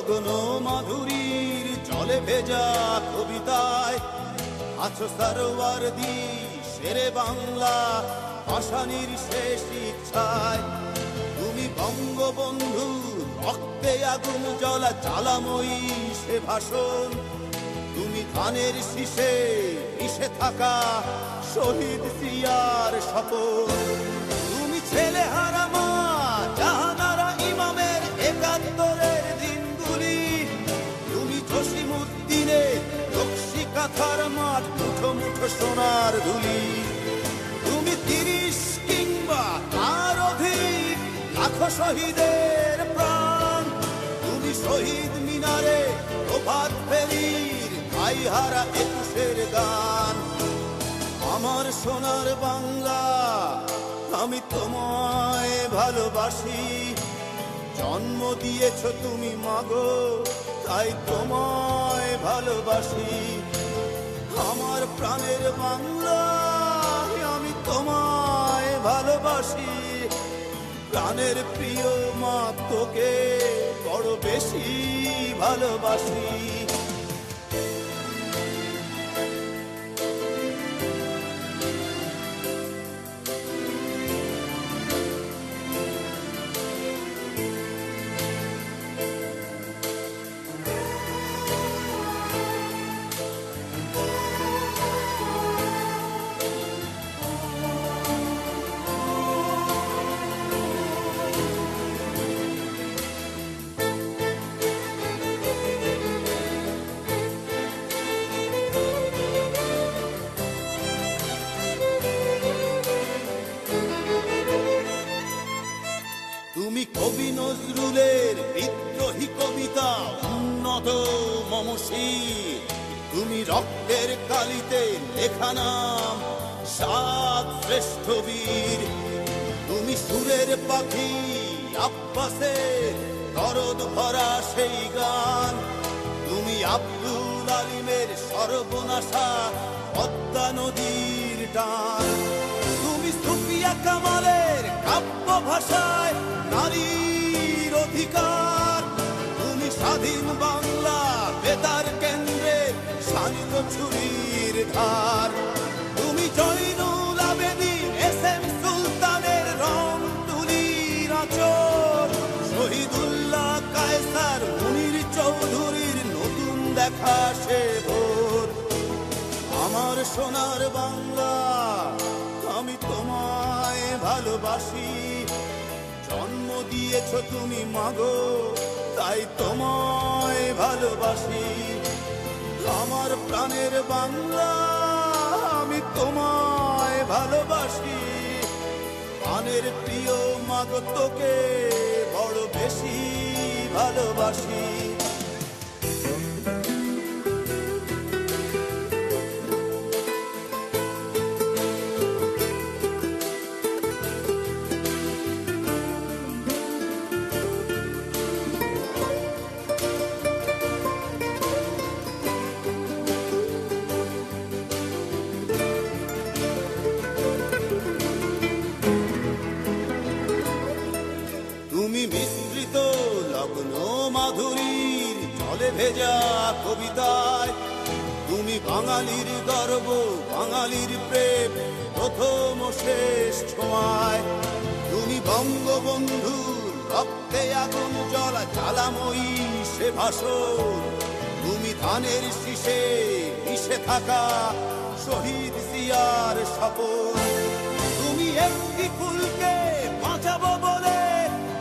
লগ্ন মাধুরীর জলে ভেজা কবিতায় আছো সরোয়ারদি শেরে বাংলা ভাষানির শেষ ইচ্ছায়। তুমি বঙ্গবন্ধু রক্তে আগুন জ্বলা জ্বালাময়ী সে ভাষণ। তুমি ধানের শীষে মিশে থাকা শহীদ জিয়ার শপথ। তুমি ছেলে হারা মা জাহানারা ইমামের ৭১-এর দিনগুলি। তুমি জসিমউদ্দিনের নকশি কাঁথার মাঠ মুঠো মুঠো সোনার ধুলি। তুমি ৩০ কিংবা তার অধিক লাখো শহীদের প্রাণ। তুমি শহীদ মিনারে প্রভাত ফেরির ভাইহারা ২১-এর গান। আমার সোনার বাংলা আমি তোমায় ভালোবাসি। জন্ম দিয়েছ তুমি মাগো তাই তোমায় ভালোবাসি। আমার প্রাণের বাংলা আমি তোমায় ভালোবাসি। প্রাণের প্রিয় মা তোকে বড় বেশি ভালোবাসি। তুমি কবি নজরুলের বিদ্রোহী কবিতা উন্নত মমশীর। তুমি রক্তের কালিতে লেখা নাম ৭ শ্রেষ্ঠ বীর। তুমি সুরের পাখি আব্বাসের দরদ ভরা সেই গান। তুমি আব্দুল আলিমের সর্বনাশা পদ্মা নদীর টান। তুমি সুফিয়া কামালের কাব্য ভাষায় নারীর অধিকার। তুমি স্বাধীন বাংলা বেতার কেন্দ্রের শানিত ছুরির ধার। তুমি জয়নুল আবেদিন এস.এম. সুলতানের রং তুলির আঁচল। শহীদুল্লাহ কায়সার মুনির চৌধুরীর নতুন দেখা সে ভোর। আমার সোনার বাংলা আমি তোমায় ভালোবাসি। জন্ম দিয়েছ তুমি মাগো তাই তোমায় ভালোবাসি। আমার প্রাণের বাংলা আমি তোমায় ভালোবাসি। প্রাণের প্রিয় মাগো তোকে বড় বেশি ভালোবাসি। তুমি মিশ্রিত লগ্ন মাধুরীর জলে ভেজা কবিতায়। তুমি বাঙালির গর্ব বাঙালির প্রেম প্রথম শেষ ছোঁয়ায়। তুমি বঙ্গবন্ধু রক্তে আগুন জ্বলা জ্বালাময়ী সে ভাষণ। তুমি ধানের শীষে মিশে থাকা শহীদ জিয়ার শপথ। তুমি একটি ফুলকে বাঁচাবো বলে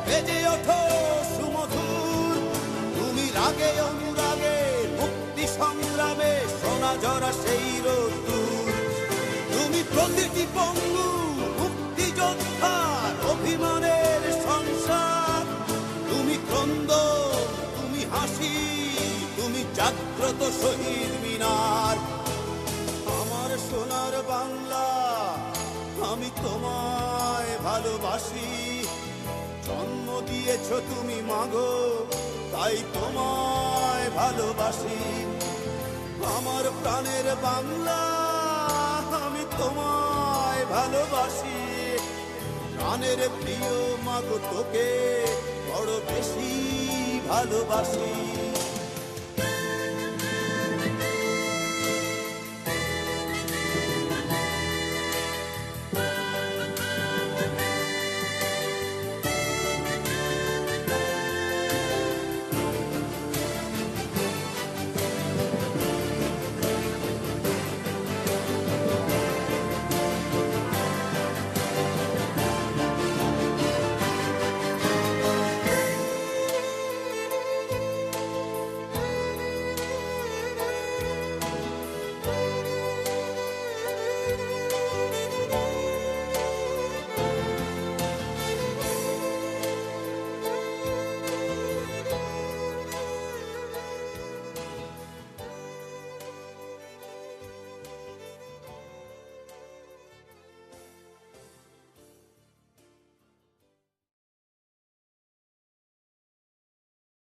বেজে ওঠো সুমধুর। তুমি রাগে অনুরাগে মুক্তি সংগ্রামে সোনা ঝরা সেই রোদ্দুর। তুমি প্রতিটি পঙ্গু মুক্তিযোদ্ধার অভিমানের সংসার। তুমি ক্রন্দন তুমি হাসি তুমি জাগ্রত শহীদ মিনার। আমার সোনার বাংলা আমি তোমায় ভালোবাসি। জন্ম দিয়েছ তুমি মাগো তাই তোমায় ভালোবাসি। আমার প্রাণের বাংলা আমি তোমায় ভালোবাসি। প্রাণের প্রিয় মাগো তোকে বড় বেশি ভালোবাসি।